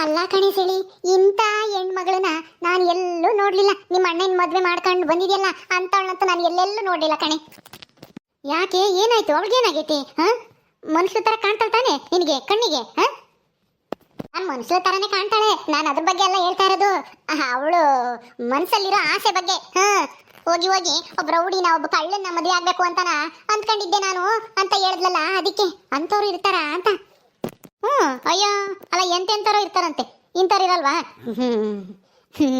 ಅಲ್ಲ ಕಣೆ ಸೆಳಿ, ಇಂಥ ಹೆಣ್ಮಗಳನ್ನ ನಾನು ಎಲ್ಲೂ ನೋಡ್ಲಿಲ್ಲ. ನಿಮ್ಮ ಅಣ್ಣನ ಮದ್ವೆ ಮಾಡ್ಕೊಂಡು ಬಂದಿದ್ಯಲ್ಲ ಅಂತವಳಂತೂ ನಾನು ಎಲ್ಲೆಲ್ಲೂ ನೋಡ್ಲಿಲ್ಲ ಕಣೆ. ಯಾಕೆ, ಏನಾಯ್ತು? ಅವಳಿಗೇನಾಗೈತಿ? ಮನುಷ್ಯ ತರ ಕಾಣ್ತಾಳೆ ತಾನೆ ನಿನಗೆ ಕಣ್ಣಿಗೆ? ನಾನು ಮನುಷ್ಯ ತರನೇ ಕಾಣ್ತಾಳೆ. ನಾನು ಅದ್ರ ಬಗ್ಗೆ ಎಲ್ಲ ಹೇಳ್ತಾ ಇರೋದು ಅವಳು ಮನ್ಸಲ್ಲಿರೋ ಆಸೆ ಬಗ್ಗೆ. ಹೋಗಿ ಹೋಗಿ ಒಬ್ಬ ರೌಡಿನ, ಒಬ್ಬ ಕಳ್ಳನ್ನ ಮದುವೆ ಆಗ್ಬೇಕು ಅಂತಾನ ಅಂದ್ಕೊಂಡಿದ್ದೆ ನಾನು ಅಂತ ಹೇಳಿದ್ಲಲ್ಲ, ಅದಕ್ಕೆ ಅಂತವ್ರು ಇರ್ತಾರ ಅಂತ. ಅಯ್ಯೋ, ಅಲ್ಲ ಎಂತೆಂಥವ್ರು ಇರ್ತಾರಂತೆ, ಇಂಥವ್ರು ಇರಲ್ವಾ?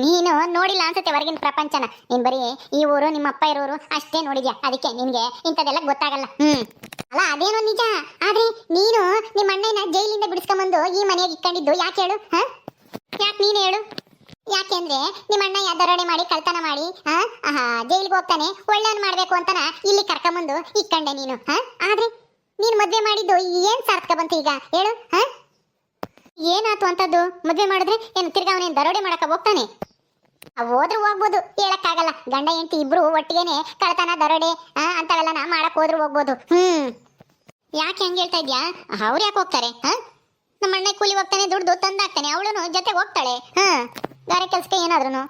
ನೀನು ನೋಡಿಲ್ಲ ಅನ್ಸುತ್ತೆ ಹೊರಗಿನ ಪ್ರಪಂಚನ. ನೀನ್ ಬರೀ ಈ ಊರು, ನಿಮ್ಮ ಅಪ್ಪ ಇರೋರು ಅಷ್ಟೇ ನೋಡಿದ್ಯಾ, ಅದಕ್ಕೆ ನಿನ್ಗೆ ಇಂಥದ್ದೆಲ್ಲ ಗೊತ್ತಾಗಲ್ಲ. ಅಲ್ಲ ಅದೇನೋ ನಿಜ. ಆದ್ರೆ ನೀನು ನಿಮ್ಮ ಅಣ್ಣನ ಜೈಲಿಂದ ಬಿಡಿಸ್ಕೊಂಬಂದು ಈ ಮನೆಯಾಗ ಇಟ್ಕೊಂಡಿದ್ದು ಯಾಕೆ ಹೇಳು? ಯಾಕೆ ನೀನು ಹೇಳು? ಯಾಕೆ ಅಂದ್ರೆ ನಿಮ್ಮ ಅಣ್ಣ ದರೋಡೆ ಮಾಡಿ ಕಳ್ತನ ಮಾಡಿ ಜೈಲಿಗೆ ಹೋಗ್ತಾನೆ, ಒಳ್ಳೆಯವ್ನು ಮಾಡ್ಬೇಕು ಅಂತಾನ ಇಲ್ಲಿ ಕರ್ಕೊಂಬಂದು ಇಟ್ಕೊಂಡೆ ನೀನು. ಆದ್ರೆ ನೀನ್ ಮದ್ವೆ ಮಾಡಿದ್ದು ಏನ್ ಸಾರ್ಥಕ ಬಂತು ಈಗ ಹೇಳು? ಏನಾಯ್ತು ಅಂತದ್ದು? ಮದ್ವೆ ಮಾಡಿದ್ರೆ ಏನು ತಿರ್ಗಾ ಅವನೇನು ದರೋಡೆ ಮಾಡಕ ಹೋಗ್ತಾನೆ? ಹೋದ್ರು ಹೋಗ್ಬೋದು, ಹೇಳಕ್ಕಾಗಲ್ಲ. ಗಂಡ ಹೆಂಡತಿ ಇಬ್ರು ಒಟ್ಟಿಗೆನೆ ಕಳ್ತನ ದರೋಡೆ ಅಂತವೆಲ್ಲ ಮಾಡಕ್ ಹೋದ್ರು ಹೋಗ್ಬೋದು. ಯಾಕೆ ಹಂಗೆ ಹೇಳ್ತಾ ಇದ್ಯಾ? ಅವ್ರು ಯಾಕೆ ಹೋಗ್ತಾರೆ? ನಮ್ಮ ಅಣ್ಣ ಕೂಲಿ ಹೋಗ್ತಾನೆ, ದುಡ್ಡು ತಂದಾಕ್ತಾನೆ, ಅವಳು ಜೊತೆ ಹೋಗ್ತಾಳೆ ಗಾರೆ ಕೆಲ್ಸಕ್ಕೆ ಏನಾದ್ರು.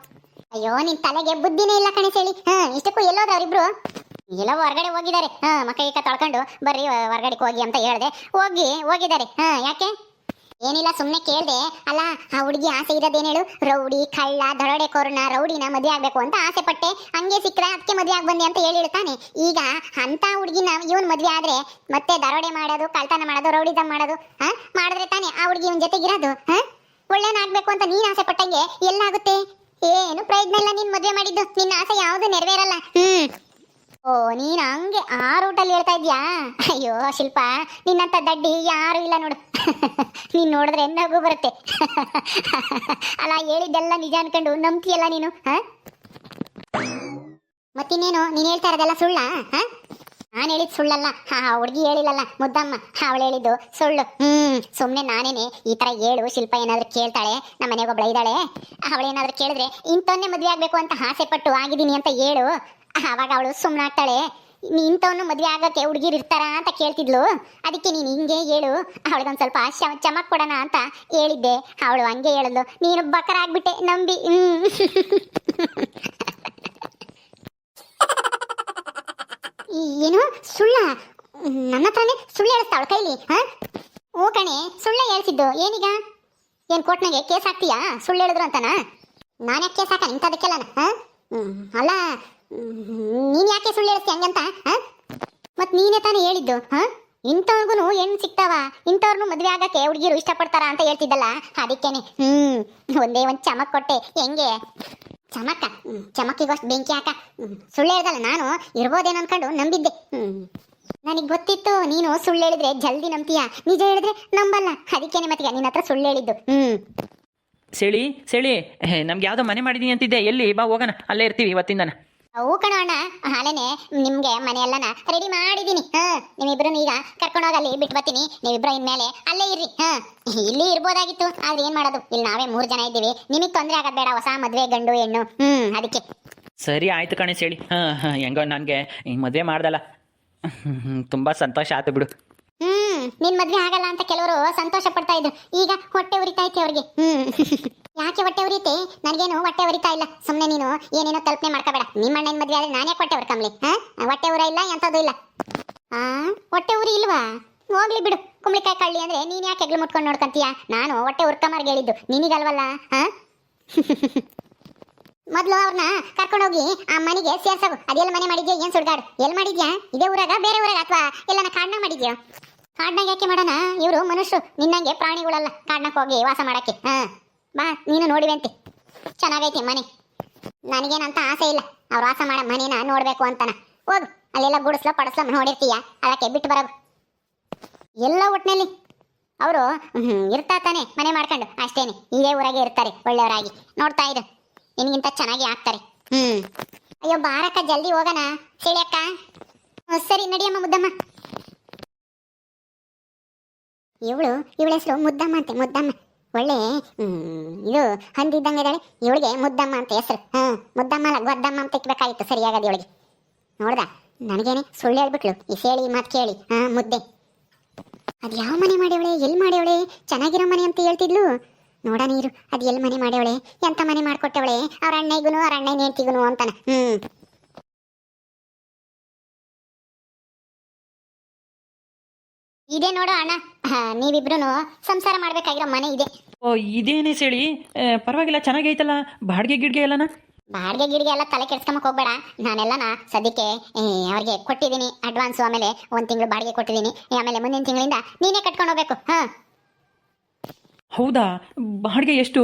ಅಯ್ಯೋ, ನಿನ್ ತಲೆಗೆ ಬುದ್ಧಿನೇ ಇಲ್ಲ ಕಣೆ ಸೇಳಿ. ಇಷ್ಟಕ್ಕೂ ಎಲ್ಲೋದ್ರು ಅವರಿಬ್ರು? ಎಲ್ಲ ಹೊರಗಡೆ ಹೋಗಿದ್ದಾರೆ. ಮಕ್ಕಳಿಗೆ ತೊಳ್ಕೊಂಡು ಬರ್ರಿ ಹೊರಗಡೆಗೆ ಹೋಗಿ ಅಂತ ಹೇಳ್ದೆ, ಹೋಗಿದ್ದಾರೆ. ಯಾಕೆ? ಏನಿಲ್ಲ, ಸುಮ್ಮನೆ ಕೇಳ್ದೆ. ಅಲ್ಲ, ಆ ಹುಡುಗಿ ಆಸೆ ಇರೋದೇನು ಹೇಳು? ರೌಡಿ, ಕಳ್ಳ, ದರೋಡೆಕೋರನ, ರೌಡಿನ ಮದುವೆ ಆಗ್ಬೇಕು ಅಂತ ಆಸೆ ಪಟ್ಟೆ. ಹಂಗೆ ಸಿಕ್ಕರೆ ಅದಕ್ಕೆ ಮದುವೆ ಆಗಿ ಬಂದೆ ಅಂತ ಹೇಳಿರ್ತಾನೆ. ಈಗ ಅಂತ ಹುಡುಗಿನ ಇವನ್ ಮದುವೆ ಆದ್ರೆ ಮತ್ತೆ ದರೋಡೆ ಮಾಡೋದು, ಕಳ್ತನ ಮಾಡೋದು, ರೌಡಿಸಮ್ ಮಾಡೋದು ಮಾಡಿದ್ರೆ ತಾನೆ ಆ ಹುಡುಗಿ ಇವನ್ ಜೊತೆಗಿರೋದು. ಒಳ್ಳೆನಾಗ್ಬೇಕು ಅಂತ ನೀನ್ ಆಸೆ ಪಟ್ಟಂಗೆ ಎಲ್ಲಾಗುತ್ತೆ? ಏನು ಪ್ರಯೋಜನ ಇಲ್ಲ ನೀನ್ ಮದುವೆ ಮಾಡಿದ್ದು. ನಿನ್ನ ಆಸೆ ಯಾವುದು ನೆರವೇರಲ್ಲ. ಓ, ನೀನ್ ಹಂಗೆ ಆ ರೂಟಲ್ಲಿ ಹೇಳ್ತಾ ಇದ್ಯಾ? ಅಯ್ಯೋ ಶಿಲ್ಪ, ನಿನ್ನಂತ ದಡ್ಡಿ ಯಾರು ಇಲ್ಲ ನೋಡು. ನೀನ್ ನೋಡಿದ್ರೆ ನಗು ಬರುತ್ತೆ. ಅಲ್ಲ, ಹೇಳಿದ್ದೆಲ್ಲ ನಿಜ ಅನ್ಕೊಂಡು ನಂಬ್ತೀಯಲ್ಲ ನೀನು. ಮತ್ತಿನ್ನೇನು ನೀನ್ ಹೇಳ್ತಾ ಇರೋದೆಲ್ಲ ಸುಳ್ಳ? ನಾನು ಹೇಳಿದ್ ಸುಳ್ಳಲ್ಲ, ಹುಡುಗಿ ಹೇಳಿಲ್ಲಲ್ಲ, ಮುದ್ದಮ್ಮ ಅವಳು ಹೇಳಿದ್ದು ಸುಳ್ಳು. ಸುಮ್ನೆ ನಾನೇನೆ ಈ ತರ ಹೇಳು, ಶಿಲ್ಪ ಏನಾದ್ರು ಕೇಳ್ತಾಳೆ, ನಮ್ಮ ಮನೆಗೆ ಒಬ್ಳ ಇದ್ದಾಳೆ, ಅವಳೇನಾದ್ರು ಕೇಳಿದ್ರೆ ಇಂಥವನ್ನೇ ಮದ್ವೆ ಆಗ್ಬೇಕು ಅಂತ ಆಸೆ ಪಟ್ಟು ಆಗಿದ್ದೀನಿ ಅಂತ ಹೇಳು. ಅವಾಗ ಅವಳು ಸುಮ್ಮನಾಗ್ತಾಳೆ. ಇಂಥವನು ಮದುವೆ ಆಗಕ್ಕೆ ಹುಡುಗಿರು ಇರ್ತಾರ ಅಂತ ಕೇಳ್ತಿದ್ಲು. ಅದಕ್ಕೆ ನೀನು ಹಿಂಗೆ ಹೇಳು, ಅವಳಿಗೊಂದು ಸ್ವಲ್ಪ ಚಮಕ್ ಕೊಡೋಣ ಅಂತ ಹೇಳಿದ್ದೆ. ಅವಳು ಹಂಗೆ ಹೇಳಿದ್ಲು, ನೀನು ಬಕರ ಆಗ್ಬಿಟ್ಟೆ ನಂಬಿ. ಏನು ಸುಳ್ಳ? ನನ್ನ ಹತ್ರನೇ ಸುಳ್ಳು ಹೇಳಿಸ್ತಾವಳ ಕೈಲಿ? ಓ ಕಣೆ, ಸುಳ್ಳ ಹೇಳ್ಸಿದ್ದು. ಏನೀಗ ಏನ್ ಕೋರ್ಟ್ನಾಗೆ ಕೇಸ್ ಹಾಕ್ತೀಯಾ ಸುಳ್ಳು ಹೇಳಿದ್ರು ಅಂತನ? ನಾನು ಯಾಕೆ ಕೇಸ್ ಹಾಕ ಇಂಥದಕ್ಕೆಲ್ಲ? ಅಲ್ಲ, ನೀನ್ ಯಾಕೆ ಸುಳ್ಳು ಹೇಳ್ತಿ ಹಂಗಂತ? ಮತ್ ನೀನೇ ತಾನೇ ಹೇಳಿದ್ದು ಇಂಥವ್ರಿಗೂ ಹೆಣ್ಣು ಸಿಗ್ತಾವ, ಇಂಥವ್ರನ್ನು ಮದ್ವೆ ಆಗಕ್ಕೆ ಹುಡುಗಿರು ಇಷ್ಟಪಡ್ತಾರ ಅಂತ ಹೇಳ್ತಿದ್ದಲ್ಲ, ಅದಕ್ಕೇನೆ ಒಂದೇ ಒಂದ್ ಚಮಕ್ ಕೊಟ್ಟೆ. ಹೆಂಗೆ ಚಮಕ್ಕಿಗೋಷ್ಟು ಬೆಂಕಿ ಹಾಕ. ಸುಳ್ಳು ಹೇಳ್ದಲ್ಲ, ನಾನು ಇರ್ಬೋದೇನೋ ಅನ್ಕೊಂಡು ನಂಬಿದ್ದೆ. ನನಗೆ ಗೊತ್ತಿತ್ತು ನೀನು ಸುಳ್ಳು ಹೇಳಿದ್ರೆ ಜಲ್ದಿ ನಂಬ್ತೀಯ, ನಿಜ ಹೇಳಿದ್ರೆ ನಂಬಲ್ಲ. ಅದಕ್ಕೇನೆ ಮತ್ತೆ ನಿನ್ನ ಹತ್ರ ಸುಳ್ಳು ಹೇಳಿದ್ದು. ಸೇಳಿ ನಮ್ಗೆ ಯಾವ್ದೋ ಮನೆ ಮಾಡಿದೀನಿ ಅಂತಿದ್ದೆ, ಎಲ್ಲಿ ಬಾ ಹೋಗೋಣ, ಅಲ್ಲೇ ಇರ್ತೀವಿ ಇವತ್ತಿಂದನ. ಹೂ ಕಣ ಅಣ್ಣ, ಹಾಲೇನೆ ನಿಮ್ಗೆ ಮನೆಯೆಲ್ಲನ ರೆಡಿ ಮಾಡಿದೀನಿ. ನಿಮ್ಮಿಬ್ರು ಈಗ ಕರ್ಕೊಂಡೋಗಿ ಅಲ್ಲಿ ಬಿಟ್ಟು ಬರ್ತೀನಿ. ನೀವಿಬ್ರು ಇನ್ಮೇಲೆ ಅಲ್ಲೇ ಇರ್ರಿ. ಇಲ್ಲಿ ಇರ್ಬೋದಾಗಿತ್ತು, ಆದ್ರೆ ಏನ್ ಮಾಡೋದು, ಇಲ್ಲಿ ನಾವೇ 3 ಜನ ಇದ್ದೀವಿ. ನಿಮಗ್ ತೊಂದ್ರೆ ಆಗದ್ ಬೇಡ, ಹೊಸ ಮದ್ವೆ ಗಂಡು ಹೆಣ್ಣು. ಅದಕ್ಕೆ ಸರಿ ಆಯ್ತು ಕಣೆ ಸೇಳಿ. ಹೆಂಗೋ ನನಗೆ ಮದುವೆ ಮಾಡ್ದಲ್ಲ, ತುಂಬಾ ಸಂತೋಷ ಆಯ್ತು ಬಿಡು. ನಿನ್ ಮದ್ವೆ ಆಗಲ್ಲ ಅಂತ ಕೆಲವರು ಸಂತೋಷ ಪಡ್ತಾ ಇದ್ರು, ಈಗ ಹೊಟ್ಟೆ ಉರಿತಾ ಐತೆ ಅವ್ರಿಗೆ. ಯಾಕೆ ಹೊಟ್ಟೆ ಉರಿತೆ? ನನಗೇನು ಹೊಟ್ಟೆ ಉರಿತಾ ಇಲ್ಲ. ಸುಮ್ನೆ ನೀನು ಏನೇನೋ ಕಲ್ಪನೆ ಮಾಡ್ಕೋಬೇಡ. ನಿಮ್ಮ ಅಣ್ಣನ ಮದ್ವೆ ಆದ್ರೆ ನಾನೇ ಹೊಟ್ಟೆ ಉರ್ಕಂಬ್ಲಿ? ಹೊಟ್ಟೆ ಉರ ಇಲ್ಲ, ಎಂತದ್ದು ಇಲ್ಲ. ಹೊಟ್ಟೆ ಉರಿ ಇಲ್ವಾ? ಹೋಗ್ಲಿ ಬಿಡು. ಕುಂಬಳಿಕಾಯಿ ಕಳ್ಳಿ ಅಂದ್ರೆ ನೀನ್ ಯಾಕೆ ಹೆಗ್ಲು ಮುಟ್ಕೊಂಡು ನೋಡ್ಕೊಂತೀಯ? ನಾನು ಹೊಟ್ಟೆ ಉರ್ಕಮಾರ್ಗೆ ಹೇಳಿದ್ದು ನಿನಗಲ್ವಲ್ಲ. ಮೊದ್ಲು ಅವ್ರನ್ನ ಕರ್ಕೊಂಡೋಗಿ ಆ ಮನೆಗೆ ಸೇರ್ಸಗು. ಅದೆಲ್ಲ ಮನೆ ಮಾಡಿದ್ಯಾ? ಏನ್ ಸುಡ್ಗಾಡು ಎಲ್ಲಿ ಮಾಡಿದ್ಯಾ? ಇದೇ ಊರಾಗ, ಬೇರೆ ಊರಾಗ, ಅಥವಾ ಎಲ್ಲನ ಕಾಡ್ನಾಗ ಮಾಡಿದ್ಯಾ? ಕಾಡ್ನಾಗ ಯಾಕೆ ಮಾಡೋಣ? ಇವರು ಮನುಷ್ಯರು, ನಿನ್ನಂಗೆ ಪ್ರಾಣಿಗಳಲ್ಲ ಕಾಡ್ನಾಗ ಹೋಗಿ ವಾಸ ಮಾಡಕ್ಕೆ. ಬಾ, ನೀನು ನೋಡಿವಂತೆ ಚೆನ್ನಾಗೈತಿ ಮನೆ. ನನಗೇನಂತ ಆಸೆ ಇಲ್ಲ ಅವ್ರು ವಾಸ ಮಾಡೋ ಮನೇನ ನೋಡ್ಬೇಕು ಅಂತಾನ. ಹೋಗು, ಅಲ್ಲೆಲ್ಲ ಗುಡಿಸ್ಲ ಪಡಿಸ್ಲ ನೋಡಿರ್ತೀಯ, ಅದಕ್ಕೆ ಬಿಟ್ಟು ಬರೋದು. ಎಲ್ಲ ಒಟ್ಟಿನಲ್ಲಿ ಅವರು ಇರ್ತಾ ತಾನೆ ಮನೆ ಮಾಡ್ಕೊಂಡು, ಅಷ್ಟೇನೆ. ಇದೇ ಊರಾಗೆ ಇರ್ತಾರೆ ಒಳ್ಳೆಯವರಾಗಿ. ನೋಡ್ತಾ ಇರು, ನಿನಗಿಂತ ಚೆನ್ನಾಗಿ ಆಗ್ತಾರೆ. ಅಯ್ಯೋ ಬಾರಕ್ಕ, ಜಲ್ದಿ ಹೋಗೋಣ. ಸರಿ ಅಕ್ಕ. ಸರಿ ನಡಿಯಮ್ಮ ಮುದ್ದಮ್ಮ. ಇವಳ ಹೆಸರು ಮುದ್ದಮ್ಮ ಅಂತೆ, ಮುದ್ದಮ್ಮ. ಒಳ್ಳೆ ಇದು ಹಂದಿದ್ದಂಗೆ ಇದ್ದಾಳೆ. ಇವಳಿಗೆ ಮುದ್ದಮ್ಮ ಅಂತ ಹೆಸರು. ಮುದ್ದಮ್ಮ ಅಲ್ಲ, ಗೊದ್ದಮ್ಮ ಅಂತ ಇಕ್ಬೇಕಾಗಿತ್ತು ಸರಿಯಾಗದು ಇವಳಿಗೆ. ನೋಡ್ದ, ನನಗೇನೆ ಸುಳ್ಳು ಹೇಳ್ಬಿಟ್ಲು ಈ ಸೇಳಿ ಮಾತು ಕೇಳಿ. ಮುದ್ದೆ ಅದು ಯಾವ ಮನೆ ಮಾಡ್ಯವಳೆ, ಎಲ್ಲಿ ಮಾಡ್ಯವಳೆ? ಚೆನ್ನಾಗಿರೋ ಮನೆ ಅಂತ ಹೇಳ್ತಿದ್ಲು. ನೋಡ ನೀರು ಅದು ಎಲ್ಲಿ ಮನೆ ಮಾಡ್ಯವಳೆ, ಎಂತ ಮನೆ ಮಾಡ್ಕೊಟ್ಟವಳೆ ಅವ್ರ ಅಣ್ಣಯ್ಯಗೂ ಅವ್ರ ಅಣ್ಣಯ್ಯ ನೇಂತಿಗೂ ಅಂತಾನ. ಇದೇ ನೋಡು ಅಣ್ಣ, ನೀವಿಬ್ರು ಸಂಸಾರ ಮಾಡ್ಬೇಕಾಗಿರೋ ಮನೆ ಇದೆ. ಓ ಇದೇನೇ ಹೇಳಿ, ಪರವಾಗಿಲ್ಲ ಚೆನ್ನಾಗೈತಲ್ಲ, ಬಾಡಿಗೆ ಗಿಡ್ಗೆ ಎಲ್ಲನ. ಬಾಡಿಗೆ ಗಿಡಿಗೆ ಎಲ್ಲ ತಲೆ ಕೆಡ್ಸ್ಕೊಂಬಕ್ ಹೋಗ್ಬೇಡ. ನಾನೆಲ್ಲನ ಸದ್ಯಕ್ಕೆ ಅವ್ರಿಗೆ ಕೊಟ್ಟಿದ್ದೀನಿ ಅಡ್ವಾನ್ಸು, ಆಮೇಲೆ 1 ತಿಂಗಳು ಬಾಡಿಗೆ ಕೊಟ್ಟಿದ್ದೀನಿ, ಆಮೇಲೆ ಮುಂದಿನ ತಿಂಗಳಿಂದ ನೀನೇ ಕಟ್ಕೊಂಡು ಹೋಗ್ಬೇಕು. ಹೌದಾ, ಬಾಡಿಗೆ ಎಷ್ಟು?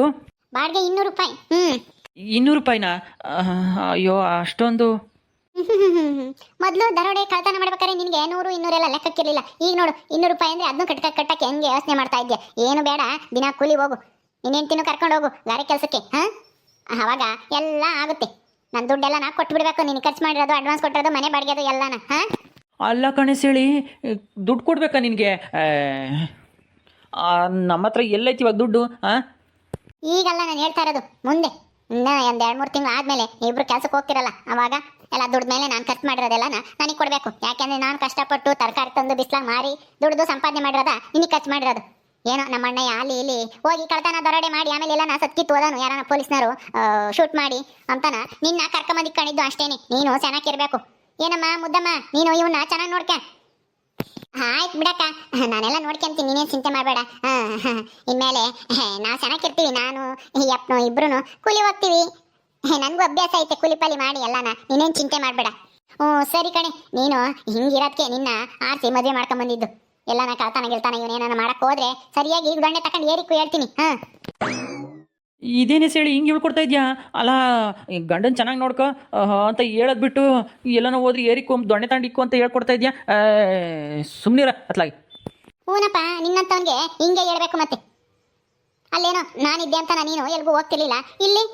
ಬಾಡಿಗೆ 200 ರೂಪಾಯಿ. 200 ರೂಪಾಯಿನಾ? ಅಯ್ಯೋ ಅಷ್ಟೊಂದು. ಮೊದಲು ದರೋಡೆ ಕಳ್ತನ ಮಾಡ್ಬೇಕಾದ್ರೆ ನಿನಗೆ 100 200 ಎಲ್ಲ ಲೆಕ್ಕಕ್ಕಿರಲಿಲ್ಲ. ಈಗ ನೋಡು 200 ರೂಪಾಯಿ ಅಂದ್ರೆ ಅದನ್ನು ಕಟ್ಟಕ್ಕೆ ಹೆಂಗೆ ಯೋಚನೆ ಮಾಡ್ತಾ ಇದ್ದೆ. ಏನು ಬೇಡ, ದಿನ ಕೂಲಿ ಹೋಗು, ನಿನ್ನ ಹೆಂಡ್ತಿನೂ ಕರ್ಕೊಂಡು ಹೋಗು ಗಾರೆ ಕೆಲಸಕ್ಕೆ. ಅವಾಗ ಎಲ್ಲ ಆಗುತ್ತೆ. ನನ್ನ ದುಡ್ಡೆಲ್ಲ ನಾ ಕೊಟ್ಟು ಬಿಡಬೇಕು, ನೀನು ಖರ್ಚು ಮಾಡಿರೋದು, ಅಡ್ವಾನ್ಸ್ ಕೊಟ್ಟಿರೋದು, ಮನೆ ಬಾಡಿಗೆದು ಎಲ್ಲನ. ಅಲ್ಲ ಕಣೆ ಹೇಳಿ, ದುಡ್ಡು ಕೊಡ್ಬೇಕಾ ನಿನಗೆ? ನಮ್ಮ ಹತ್ರ ಎಲ್ಲೈತಿ ಇವಾಗ ದುಡ್ಡು? ಈಗಲ್ಲ ನಾನು ಹೇಳ್ತಾ ಇರೋದು, ಮುಂದೆ ಇನ್ನೂ 1-2-3 ತಿಂಗಳು ಆದಮೇಲೆ ಇಬ್ರು ಕೆಲಸಕ್ಕೆ ಹೋಗ್ತಿರಲ್ಲ, ಅವಾಗ ಎಲ್ಲ ದುಡ್ಡು ಮೇಲೆ ನಾನು ಖರ್ಚು ಮಾಡಿರೋದೆಲ್ಲ ನನಗೆ ಕೊಡಬೇಕು. ಯಾಕೆಂದರೆ ನಾನು ಕಷ್ಟಪಟ್ಟು ತರಕಾರಿ ತಂದು ಬಿಸ್ಲಾಗ ಮಾರಿ ದುಡ್ದು ಸಂಪಾದನೆ ಮಾಡಿರೋದ ನಿನಗೆ ಖರ್ಚು ಮಾಡಿರೋದು. ಏನೋ ನಮ್ಮ ಅಣ್ಣಯ್ಯ ಅಲ್ಲಿ ಇಲ್ಲಿ ಹೋಗಿ ಕಳ್ತನ ದರೋಡೆ ಮಾಡಿ ಆಮೇಲೆ ಎಲ್ಲ ನಾ ಸತ್ಕಿತ್ತು ಹೋದನು, ಯಾರನ್ನ ಪೊಲೀಸ್ನವರು ಶೂಟ್ ಮಾಡಿ ಅಂತಾನ ನಿನ್ನ ಕರ್ಕೊಂಬಂದು ಕಣಿದ್ದು ಅಷ್ಟೇನೆ. ನೀನು ಚೆನ್ನಾಗಿರ್ಬೇಕು. ಏನಮ್ಮ ಮುದ್ದಮ್ಮ, ನೀನು ಇವನ್ನ ಚೆನ್ನಾಗಿ ನೋಡ್ಕ. ಆಯ್ತು ಬಿಡಕ್ಕ, ನಾನೆಲ್ಲ ನೋಡ್ಕೊಂತೀನಿ, ನೀನೇನು ಚಿಂತೆ ಮಾಡಬೇಡ. ಇನ್ಮೇಲೆ ನಾವು ಚೆನ್ನಾಗಿರ್ತೀವಿ. ನಾನು ಅಪ್ಪನು ಇಬ್ರು ಕೂಲಿ ಹೋಗ್ತೀವಿ. ನನಗೂ ಅಭ್ಯಾಸ ಐತೆ ಕೂಲಿ ಪಾಲಿ ಮಾಡಿ ಎಲ್ಲನ, ನೀನೇನು ಚಿಂತೆ ಮಾಡಬೇಡ. ಸರಿ ಕಣೆ, ನೀನು ಹಿಂಗಿರೋದಕ್ಕೆ ನಿನ್ನ ಆರ್ಸಿ ಮದುವೆ ಮಾಡ್ಕೊಂಬಂದಿದ್ದು. ಎಲ್ಲ ನಾ ಕಳ್ತಾನ ಗಿಳ್ತಾನ ಇವನೇನ ಮಾಡಕ್ ಹೋದ್ರೆ ಸರಿಯಾಗಿ ಈಗ ದೊಣ್ಣೆ ತಕೊಂಡು ಏರಿಕು ಹೇಳ್ತೀನಿ. ಇದೇನೇ ಹೇಳಿ ಹಿಂಗೆ ಹೇಳ್ಕೊಡ್ತಾ ಇದೆಯಾ? ಅಲ್ಲ, ಗಂಡನ ಚೆನ್ನಾಗಿ ನೋಡ್ಕೊ ಅಂತ ಹೇಳೋದು ಬಿಟ್ಟು ಎಲ್ಲನೋ ಹೋದ್ರಿ ಏರಿಕು ದೊಣ್ಣೆ ತಂಡಿಕ್ಕು ಅಂತ ಹೇಳ್ಕೊಡ್ತಾ ಇದೆಯಾ? ಸುಮ್ಮನಿರ ಅತ್ಲಾಗಿ. ಹೂನಪ್ಪ, ನಿನ್ನಂತವನ್ಗೆ ಹಿಂಗೆ ಹೇಳ್ಬೇಕು. ಮತ್ತೆ ಅಲ್ಲೇನೋ ನಾನಿದ್ದೆ ಅಂತ ನೀನು ಎಲ್ಗೂ ಹೋಗ್ತಿರ್ಲಿಲ್ಲ. ಇಲ್ಲಿ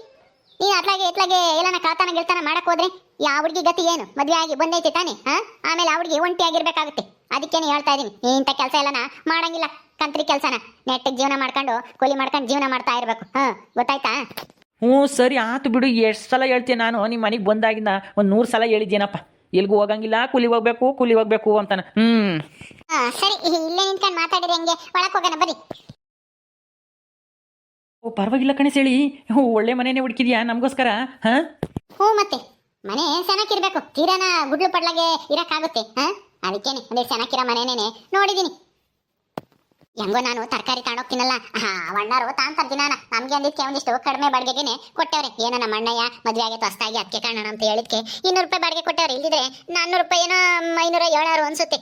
ನೀನು ಅತ್ಲಾಗೆ ಎಲ್ಲನ ಕಳ್ತಾನ ಗಿಳ್ತಾನ ಮಾಡಕ್ ಹೋದ್ರೆ ಯಾವ ಹುಡುಗಿ ಗತಿ ಏನು? ಮದುವೆ ಆಗಿ ಬಂದೈತೆ ತಾನೆ, ಆಮೇಲೆ ಆ ಹುಡುಗಿ ಒಂಟಿ ಆಗಿರ್ಬೇಕಾಗುತ್ತೆ. ಅದಕ್ಕೇನೆ ಹೇಳ್ತಾ ಇದೀನಿ, ಇಂಥ ಕೆಲಸ ಎಲ್ಲನ ಮಾಡಂಗಿಲ್ಲ. ಕಂತ್ರಿ ಕೆಲಸನ ನೆಟ್ಟಿಗೆ ಜೀವನ ಮಾಡ್ಕೊಂಡು ಕೂಲಿ ಮಾಡ್ಕೊಂಡು ಜೀವನ ಮಾಡ್ತಾ ಇರ್ಬೇಕು. ಗೊತ್ತಾಯ್ತಾ? ಸರಿ ಆತು ಬಿಡು. ಎಷ್ಟು ಸಲ ಹೇಳ್ತೀನಿ ನಾನು ನಿಮ್ಮ ಮನೆಗೆ ಬಂದಾಗಿಂದ, ಒಂದು 100 ಸಲ ಹೇಳಿದ್ದೀನಪ್ಪ, ಎಲ್ಗೂ ಹೋಗಂಗಿಲ್ಲ, ಕೂಲಿ ಹೋಗ್ಬೇಕು ಅಂತಾನ. ಸರಿ, ಇಲ್ಲೇ ನಿಂತ್ಕೊಂಡು ಮಾತಾಡಿದ್ರೆ ಹೆಂಗೆ? ಒಳಕ್ ಹೋಗೋಣ ಬರ್ರಿ. ಪರವಾಗಿಲ್ಲ ಕಣೆ ಹೇಳಿ, ಒಳ್ಳೆ ಮನೆನೇ ಹುಡುಕಿದ್ಯಾ ನಮಗೋಸ್ಕರ? ಮತ್ತೆ ಮನೆ ಚೆನ್ನಾಗಿರ್ಬೇಕು, ತೀರಾನ ಗುಡ್ಲು ಪಡ್ಲಾಗೆ ಇರಕ್ಕಾಗುತ್ತೆ? ಅದಕ್ಕೇನೆ ಅದೇ ಚೆನ್ನಾಗಿರೋ ಮನೆನೇನೆ ನೋಡಿದೀನಿ. ಹೆಂಗೋ ನಾನು ತರಕಾರಿ ತಗೊಂಡೋಗ್ತೀನಲ್ಲ, ಅಣ್ಣರು ತಾಂತಾರ ದಿನಾನ ನಮ್ಗೆ ಅಂದಿದ್ಕೆ ಒಂದಿಷ್ಟು ಕಡಿಮೆ ಬಾಡಿಗೆಗೆ ಕೊಟ್ಟವ್ರೆ. ಏನೋ ನಮ್ಮ ಅಣ್ಣಯ್ಯ ಮದುವೆ ಆಗೈತೆ ಹೊಸ್ತಾಗಿ, ಅದಕ್ಕೆ ಕಾಣೋಣ ಅಂತ ಹೇಳಿದ್ಕೆ 200 ರೂಪಾಯಿ ಬಾಡಿಗೆ ಕೊಟ್ಟವ್ರೆ. ಇಲ್ದಿದ್ರೆ 400 ರೂಪಾಯಿ ಏನೋ 500 700 ಅನ್ಸುತ್ತೆ.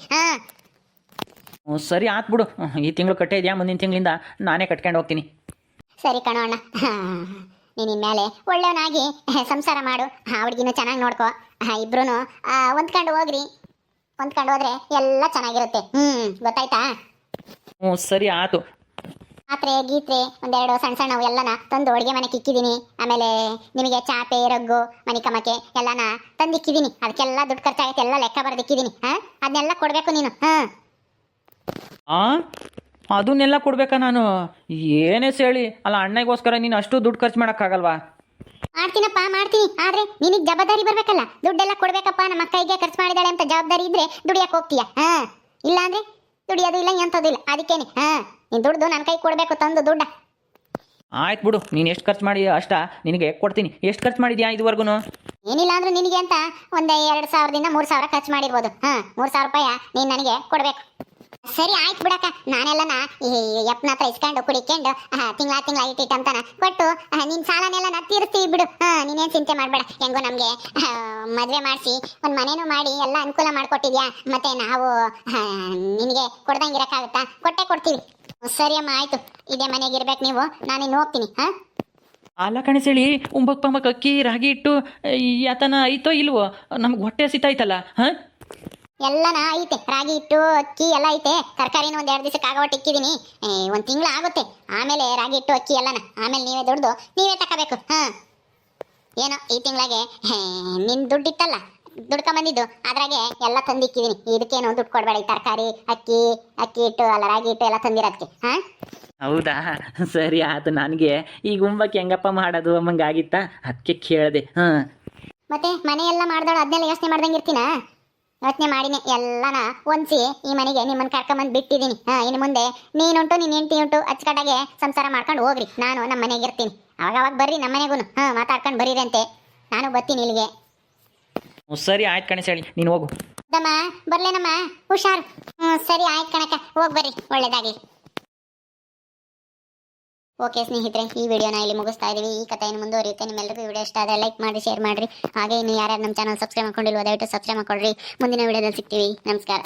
ಸರಿ ಆತ್ ಬಿಡು, ಈ ತಿಂಗಳು ಕಟ್ಟೇ ಇದೆಯಾ, ಮುಂದಿನ ತಿಂಗಳಿಂದ ನಾನೇ ಕಟ್ಕೊಂಡು ಹೋಗ್ತೀನಿ. ಸರಿ ಕಣೋ ಅಣ್ಣ, ನೀನು ಇನ್ಮೇಲೆ ಒಳ್ಳೆಯವನಾಗಿ ಸಂಸಾರ ಮಾಡು, ಹುಡುಗಿನೂ ಚೆನ್ನಾಗಿ ನೋಡ್ಕೋ. ಇಬ್ರು ಹೊಂದ್ಕೊಂಡು ಹೋಗ್ರಿ, ಹೊಂದ್ಕೊಂಡು ಹೋದ್ರೆ ಎಲ್ಲ ಚೆನ್ನಾಗಿರುತ್ತೆ. ಗೊತ್ತಾಯ್ತಾ? ಸರಿ ಆತು. ಪಾತ್ರೆ ಗೀತ್ರೆ ಒಂದೆರಡು ಸಣ್ಣ ಸಣ್ಣವು ಎಲ್ಲನ ತಂದು ಅಡುಗೆ ಮನೆಗೆ ಇಕ್ಕಿದ್ದೀನಿ. ಆಮೇಲೆ ನಿಮಗೆ ಚಾಪೆ ರಗ್ಗು ಮನಿಕಮಕ್ಕೆ ಎಲ್ಲನ ತಂದಿಕ್ಕಿದ್ದೀನಿ. ಅದಕ್ಕೆಲ್ಲ ದುಡ್ಡು ಖರ್ಚಾಗೈತೆ, ಎಲ್ಲ ಲೆಕ್ಕ ಬರೆದಿಕ್ಕಿದ್ದೀನಿ. ಅದನ್ನೆಲ್ಲ ಕೊಡಬೇಕು ನೀನು. ಅದನ್ನೆಲ್ಲ ಕೊಡ್ಬೇಕಾ ನಾನು? ಏನೇ ಹೇಳಿ, ಅಲ್ಲ ಅಣ್ಣಗೋಸ್ಕರ ನೀನು ಅಷ್ಟು ದುಡ್ಡು ಖರ್ಚು ಮಾಡೋಕ್ಕಾಗಲ್ವಾ? ಮಾಡ್ತೀನಪ್ಪ, ಮಾಡ್ತೀನಿ. ಆದ್ರೆ ನಿನಗೆ ಜವಾಬ್ದಾರಿ ಬರ್ಬೇಕಲ್ಲ, ದುಡ್ಡೆಲ್ಲ ಕೊಡ್ಬೇಕಪ್ಪ. ನಮ್ಮ ಕೈಗೆ ಖರ್ಚು ಮಾಡಿದಾಳೆ ಅಂತ ಜವಾಬ್ದಾರಿ ಇದ್ರೆ ದುಡಿಯಕ್ಕೆ ಹೋಗ್ತೀಯ. ಇಲ್ಲ ಅಂದ್ರೆ ದುಡಿಯೋದು ಇಲ್ಲ, ಎಂಥದ್ದು ಇಲ್ಲ. ಅದಕ್ಕೇನೆ ನೀನು ದುಡ್ದು ನನ್ನ ಕೈ ಕೊಡಬೇಕು, ತಂದು ದುಡ್ಡ. ಆಯ್ತು ಬಿಡು, ನೀನು ಎಷ್ಟು ಖರ್ಚು ಮಾಡಿ ಅಷ್ಟ ನಿನಗೆ ಕೊಡ್ತೀನಿ. ಎಷ್ಟು ಖರ್ಚು ಮಾಡಿದ್ಯಾ ಇದುವರೆಗೂ? ಏನಿಲ್ಲ ಅಂದ್ರೆ ನಿನಗೆ ಅಂತ ಒಂದು 2000ದಿಂದ 3000 ಖರ್ಚು ಮಾಡಿರ್ಬೋದು. 3000 ರೂಪಾಯಿ ನೀನು ನನಗೆ ಕೊಡಬೇಕು. ಸರಿ ಆಯ್ತು ಬಿಡಕ್ಕ, ನಾನೆಲ್ಲನ ಈ ಯಪ್ಪನ ಹತ್ರ ಇಸ್ಕೊಂಡು ಕುಡಿಕೊಂಡು ತಿಂಗಳ ಇಟ್ಟಿಟ್ಟು ಅಂತಾನ ಕೊಟ್ಟು ನಿನ್ನ ಸಾಲನೆಲ್ಲ ತೀರಿಸ್ತೀವಿ ಬಿಡು. ನೀನೇನು ಚಿಂತೆ ಮಾಡಬೇಡ. ಹೆಂಗೋ ನಮಗೆ ಮದುವೆ ಮಾಡಿಸಿ ಒಂದು ಮನೇನೂ ಮಾಡಿ ಎಲ್ಲ ಅನುಕೂಲ ಮಾಡಿಕೊಟ್ಟಿದ್ಯಾ. ಮತ್ತೆ ನಾವು ನಿನಗೆ ಕೊಡ್ದಂಗೆ ಇರೋಕ್ಕಾಗುತ್ತಾ? ಕೊಟ್ಟೆ ಕೊಡ್ತೀವಿ. ಸರಿ ಅಮ್ಮ, ಆಯಿತು. ಇದೇ ಮನೆಗೆ ಇರ್ಬೇಕು ನೀವು, ನಾನಿನ್ನು ಹೋಗ್ತೀನಿ. ಅಲ್ಲ ಕಣಸೇಳಿ, ಉಂಬಕ್ ಅಕ್ಕಿ ರಾಗಿ ಇಟ್ಟು ಯಾತನ ಐತೋ ಇಲ್ವೋ? ನಮ್ಗೆ ಹೊಟ್ಟೆ ಹಸಿತಾಯ್ತಲ್ಲ. ಎಲ್ಲನ ಐತೆ, ರಾಗಿ ಹಿಟ್ಟು ಅಕ್ಕಿ ಎಲ್ಲ ಐತೆ. ತರಕಾರಿನೂ 1-2 ದಿವಸಕ್ಕೆ ಆಗೋಟ್ಟು ಇಕ್ಕಿದ್ದೀನಿ. 1 ತಿಂಗಳು ಆಗುತ್ತೆ. ಆಮೇಲೆ ರಾಗಿ ಹಿಟ್ಟು ಅಕ್ಕಿ ಎಲ್ಲನ ಆಮೇಲೆ ನೀವೇ ದುಡ್ದು ನೀವೇ ತಗೋಬೇಕು. ಏನೋ ಈ ತಿಂಗಳಿಗೆ ನಿನ್ನ ದುಡ್ಡಿತ್ತಲ್ಲ, ದುಡ್ಕೊಂಬಂದಿದ್ದು ಅದ್ರಾಗೆ ಎಲ್ಲ ತಂದಿಕ್ಕಿದ್ದೀನಿ. ಇದಕ್ಕೇನು ದುಡ್ಡು ಕೊಡಬೇಡ. ಈ ತರಕಾರಿ ಅಕ್ಕಿ ಹಿಟ್ಟು ಅಲ್ಲ ರಾಗಿ ಹಿಟ್ಟು ಎಲ್ಲ ತಂದಿರೋದಕ್ಕೆ. ಹೌದಾ? ಸರಿ ಆಯ್ತು. ನನಗೆ ಈಗ ಉಂಬಕ್ಕೆ ಹೆಂಗಪ್ಪ ಮಾಡೋದು ಅಮ್ಮಂಗಾಗಿತ್ತಾ, ಅದಕ್ಕೆ ಕೇಳಿದೆ. ಮತ್ತೆ ಮನೆ ಎಲ್ಲ ಮಾಡ್ದೋಳು ಅದನ್ನೆಲ್ಲ ಯೋಚನೆ ಮಾಡ್ದಂಗೆ ಇರ್ತೀನಾ? ಯೋಚನೆ ಮಾಡಿನೇ ಎಲ್ಲನ ಹೊಂದಿಸಿ ಈ ಮನೆಗೆ ನಿಮ್ಮನ್ನ ಕರ್ಕೊಂಬಂದು ಬಿಟ್ಟಿದ್ದೀನಿ. ಇನ್ನು ಮುಂದೆ ನೀನುಂಟು ನಿನ್ನ ಹೆಂಡತಿ ಉಂಟು ಅಚ್ಚುಕಟ್ಟಾಗೆ ಸಂಸಾರ ಮಾಡ್ಕೊಂಡು ಹೋಗ್ರಿ. ನಾನು ನಮ್ಮ ಮನೆಗೆ ಇರ್ತೀನಿ. ಅವಾಗ ಬರ್ರಿ ನಮ್ಮ ಮನೆಗೂ ಮಾತಾಡ್ಕೊಂಡು ಬರೀರಂತೆ. ನಾನು ಬರ್ತೀನಿ ಇಲ್ಲಿಗೆ. ಸರಿ ಆಯ್ತು ಕಣೆ ಹೇಳಿ ನೀನು ಹೋಗು. ದಮ್ಮ ಬರ್ಲೇನಮ್ಮ, ಹುಷಾರು. ಸರಿ ಆಯ್ತು ಕಣಕ್ಕ, ಹೋಗಿ ಬರ್ರಿ, ಒಳ್ಳೇದಾಗಲಿ. ಓಕೆ ಸ್ನೇಹಿತರೆ, ಈ ವಿಡಿಯೋನ ಇಲ್ಲಿ ಮುಗಿಸ್ತಾ ಇದೀವಿ. ಈ ಕಥೆಯನ್ನು ಮುಂದುವರಿಯುತ್ತೆ. ನಿಮ್ಮೆಲ್ಲರಿಗೂ ವಿಡಿಯೋ ಇಷ್ಟ ಆದರೆ ಲೈಕ್ ಮಾಡಿ, ಶೇರ್ ಮಾಡಿರಿ. ಹಾಗೆ ಇನ್ನು ಯಾರ್ಯಾರು ನಮ್ಮ ಚಾನಲ್ ಸಬ್ಸ್ಕ್ರೈಬ್ ಮಾಡ್ಕೊಂಡಿಲ್ವೋ ದಯವಿಟ್ಟು ಸಬ್ಸ್ಕ್ರೈಬ್ ಮಾಡ್ಕೊಳ್ರಿ. ಮುಂದಿನ ವಿಡಿಯೋದಲ್ಲಿ ಸಿಗ್ತೀವಿ. ನಮಸ್ಕಾರ.